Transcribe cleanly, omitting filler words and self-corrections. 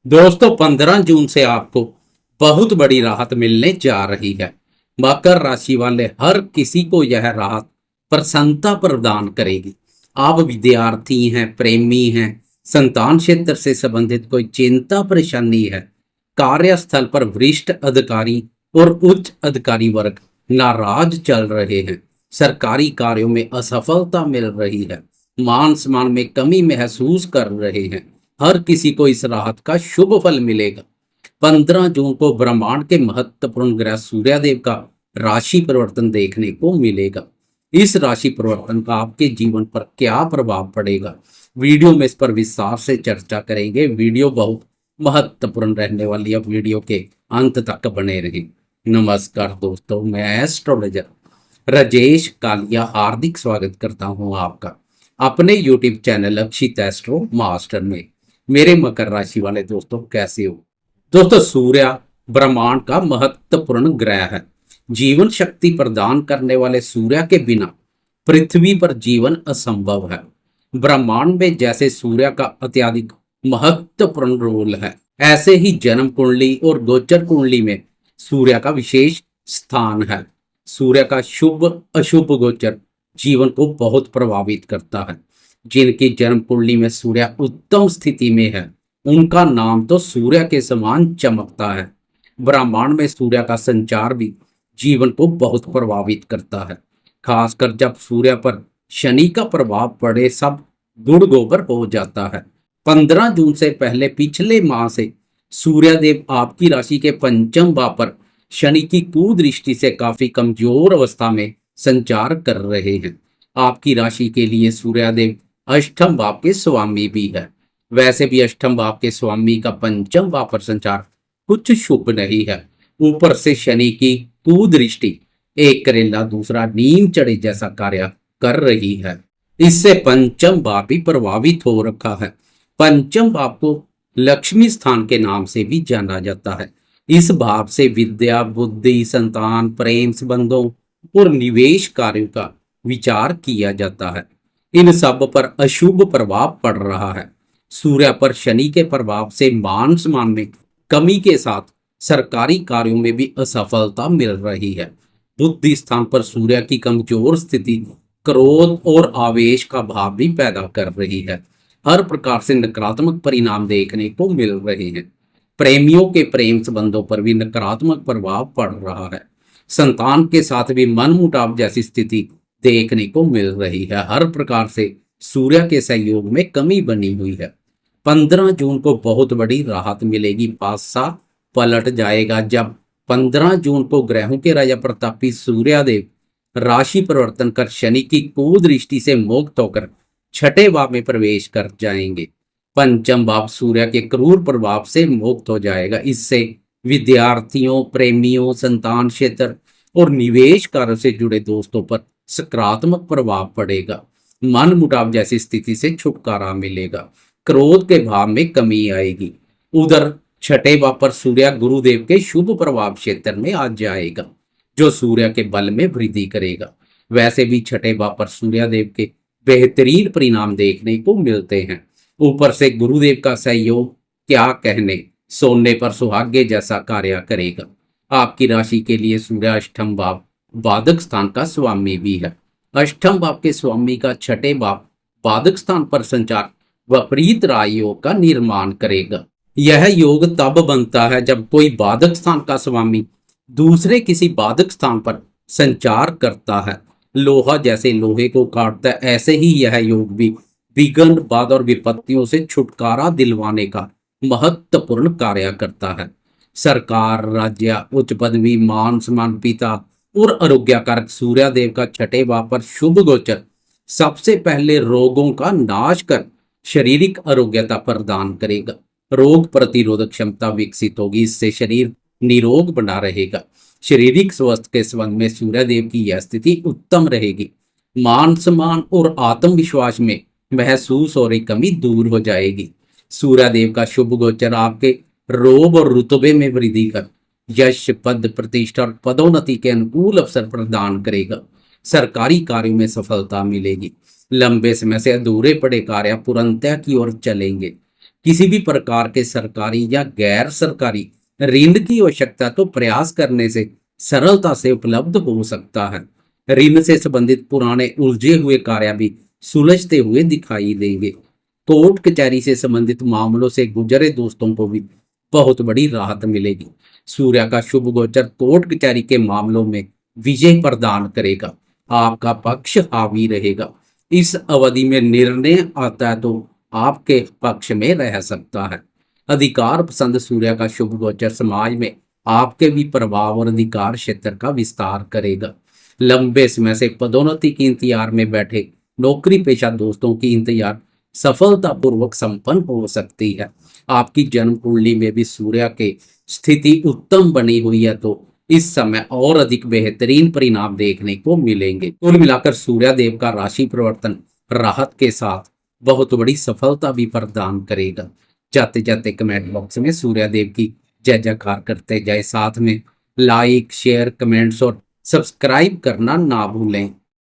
दोस्तों 15 जून से आपको बहुत बड़ी राहत मिलने जा रही है। मकर राशि वाले हर किसी को यह राहत प्रसन्नता प्रदान करेगी। आप विद्यार्थी हैं, प्रेमी हैं, संतान क्षेत्र से संबंधित कोई चिंता परेशानी है, कार्यस्थल पर वरिष्ठ अधिकारी और उच्च अधिकारी वर्ग नाराज चल रहे हैं, सरकारी कार्यों में असफलता मिल रही है, मान सम्मान में कमी महसूस कर रहे हैं, हर किसी को इस राहत का शुभ फल मिलेगा। 15 जून को ब्रह्मांड के महत्वपूर्ण ग्रह सूर्यदेव का राशि परिवर्तन देखने को मिलेगा। इस राशि परिवर्तन का आपके जीवन पर क्या प्रभाव पड़ेगा, वीडियो में इस पर विस्तार से चर्चा करेंगे। वीडियो बहुत महत्वपूर्ण रहने वाली है, वीडियो के अंत तक बने रहे। नमस्कार दोस्तों, मैं एस्ट्रोलॉजर राजेश कालिया हार्दिक स्वागत करता हूं आपका अपने यूट्यूब चैनल अक्षित एस्ट्रो मास्टर में। मेरे मकर राशि वाले दोस्तों, कैसे हो? दोस्तों, सूर्य ब्रह्मांड का महत्वपूर्ण ग्रह है। जीवन शक्ति प्रदान करने वाले सूर्य के बिना पृथ्वी पर जीवन असंभव है। ब्रह्मांड में जैसे सूर्य का अत्यधिक महत्वपूर्ण रोल है, ऐसे ही जन्म कुंडली और गोचर कुंडली में सूर्य का विशेष स्थान है। सूर्य का शुभ अशुभ गोचर जीवन को बहुत प्रभावित करता है। जिनकी जन्म कुंडली में सूर्य उत्तम स्थिति में है, उनका नाम तो सूर्य के समान चमकता है। ब्रह्मांड में सूर्य का संचार भी जीवन को बहुत प्रभावित करता है। खासकर जब सूर्य पर शनि का प्रभाव पड़े, सब गुड़ गोबर हो जाता है। 15 जून से पहले पिछले माह से सूर्यदेव आपकी राशि के पंचम भाव पर शनि की कुदृष्टि से काफी कमजोर अवस्था में संचार कर रहे हैं। आपकी राशि के लिए सूर्यदेव अष्टम भाव के स्वामी भी है। वैसे भी अष्टम भाव के स्वामी का पंचम भाव पर संचार कुछ शुभ नहीं है। ऊपर से शनि की कुदृष्टि एक करेला दूसरा नीम चढ़े जैसा कार्य कर रही है। इससे पंचम भाव भी प्रभावित हो रखा है। पंचम भाव को लक्ष्मी स्थान के नाम से भी जाना जाता है। इस भाव से विद्या, बुद्धि, संतान, प्रेम संबंधों और निवेश कार्यों का विचार किया जाता है। इन सब पर अशुभ प्रभाव पड़ रहा है। सूर्य पर शनि के प्रभाव से मान सम्मान में कमी के साथ सरकारी कार्यों में भी असफलता मिल रही है। बुद्धि स्थान पर सूर्य की कमजोर स्थिति क्रोध और आवेश का भाव भी पैदा कर रही है। हर प्रकार से नकारात्मक परिणाम देखने को मिल रहे हैं। प्रेमियों के प्रेम संबंधों पर भी नकारात्मक प्रभाव पड़ रहा है। संतान के साथ भी मनमुटाव जैसी स्थिति देखने को मिल रही है। हर प्रकार से सूर्य के सहयोग में कमी बनी हुई है। 15 जून को बहुत बड़ी राहत मिलेगी। पासा पलट जाएगा जब 15 जून को ग्रहों के राजा प्रतापी सूर्यदेव राशि परिवर्तन कर शनि की कुदृष्टि से मुक्त होकर छठे भाव में प्रवेश कर जाएंगे। पंचम भाव सूर्य के क्रूर प्रभाव से मुक्त हो जाएगा। इससे विद्यार्थियों, प्रेमियों, संतान क्षेत्र और निवेश कार्य से जुड़े दोस्तों पर सकारात्मक प्रभाव पड़ेगा। मन मुटाव जैसी स्थिति से छुटकारा मिलेगा। क्रोध के भाव में कमी आएगी। उधर छठे भाव पर सूर्य गुरुदेव के शुभ प्रभाव क्षेत्र में आ जाएगा, जो सूर्य के बल में वृद्धि करेगा। वैसे भी छठे भाव पर सूर्यदेव के बेहतरीन परिणाम देखने को मिलते हैं। ऊपर से गुरुदेव का सहयोग क्या कहने, सोने पर सुहागे जैसा कार्य करेगा। आपकी राशि के लिए सूर्य अष्टम भाव बाधक स्थान का स्वामी भी है। अष्टम भाव के स्वामी का छठे भाव बाधक स्थान पर संचार विपरीत योग का निर्माण करेगा। यह योग तब बनता है जब कोई बाधक स्थान का स्वामी दूसरे किसी बाधक स्थान पर संचार करता है। लोहा जैसे लोहे को काटता है, ऐसे ही यह योग भी विघ्न, बाधा और विपत्तियों से छुटकारा दिलवाने का महत्वपूर्ण कार्य करता है। सरकार, राज्य, उच्च पदवी, मान सम्मान, पिता और आरोग्य कारक सूर्यदेव का छठे भाव पर शुभ गोचर सबसे पहले रोगों का नाश कर शारीरिक आरोग्यता प्रदान करेगा। रोग प्रतिरोधक क्षमता विकसित होगी। इससे शरीर निरोग बना रहेगा। शारीरिक स्वास्थ्य के संबंध में सूर्यदेव की यह स्थिति उत्तम रहेगी। मान सम्मान और आत्मविश्वास में महसूस हो रही कमी दूर हो जाएगी। सूर्यदेव का शुभ गोचर आपके रोब और रुतबे में वृद्धि कर यश, पद, प्रतिष्ठा और पदोन्नति के अनुकूल अवसर प्रदान करेगा। सरकारी कार्यों में सफलता मिलेगी। लंबे समय से अधूरे पड़े कार्य पूर्णतः की ओर चलेंगे। किसी भी प्रकार के सरकारी या गैर सरकारी ऋण की आवश्यकता तो प्रयास करने से सरलता से उपलब्ध हो सकता है। ऋण से संबंधित पुराने उलझे हुए कार्य भी सुलझते हुए दिखाई देंगे। कोर्ट कचहरी से संबंधित मामलों से गुजरे दोस्तों को भी बहुत बड़ी राहत मिलेगी। सूर्य का शुभ गोचर कोर्ट कचहरी के मामलों में विजय प्रदान करेगा। आपका पक्ष हावी रहेगा। इस अवधि में निर्णय आता है तो आपके पक्ष में रह सकता है। अधिकार पसंद सूर्य का शुभ गोचर समाज में आपके भी प्रभाव और अधिकार क्षेत्र का विस्तार करेगा। लंबे समय से पदोन्नति की इंतजार में बैठे नौकरी पेशा दोस्तों की इंतजार सफलतापूर्वक संपन्न हो सकती है। आपकी जन्म कुंडली में भी सूर्य की स्थिति उत्तम बनी हुई है तो इस समय और अधिक बेहतरीन परिणाम देखने को मिलेंगे। कुल मिलाकर सूर्य देव का राशि परिवर्तन राहत के साथ बहुत बड़ी सफलता भी प्रदान करेगा। जाते जाते कमेंट बॉक्स में सूर्य देव की जय जयकार करते जाए, साथ में लाइक शेयर कमेंट्स और सब्सक्राइब करना ना भूलें।